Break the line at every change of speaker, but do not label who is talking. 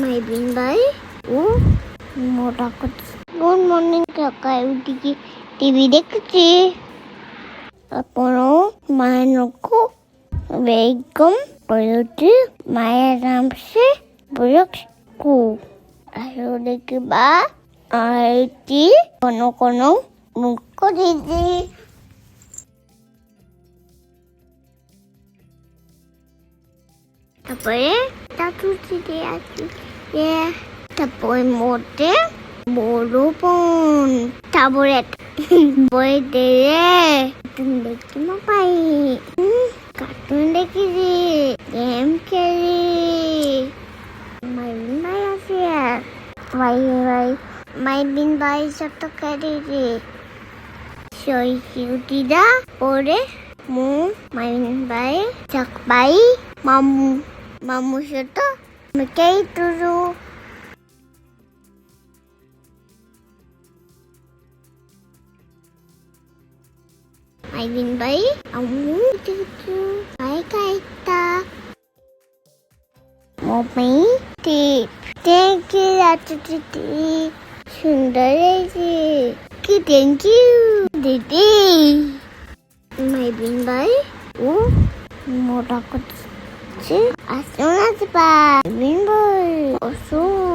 মাইবিন ভাই ও মোটা করছে। গুড মর্নিং কাকা, উঠি টিভি দেখছি। তারপরও মায়ের নৌকো বেগম কয়টি মায়ের নামছে বয়স কু আর দেখবা আইটি কোনো মুখ দিদি। তারপরে দাদু দিদি আছে, তারপরে মধ্যে বড় বোন, তারপরে বই দিয়ে তুমি দেখতে না পাই, কার্টুন দেখেছি, গেম খেলি। মাইবিন ভাই আছে, মাইবিন ভাই সব তো খেলেছি। সইকিউটিদা পরে মু মাইবিন ভাই চক ভাই মামু সাথে মেকাই তুরু। মাইবিন ভাই আম্মু তুতু ভাই কাইতা মমি টিপ দেখে যাচ্ছে সুন্দর হয়েছে কি। থ্যাংক ইউ দিদি। মাইবিন ভাই ও মোটা করছে, আসুন আসবা মাইবিন ভাই আসুন।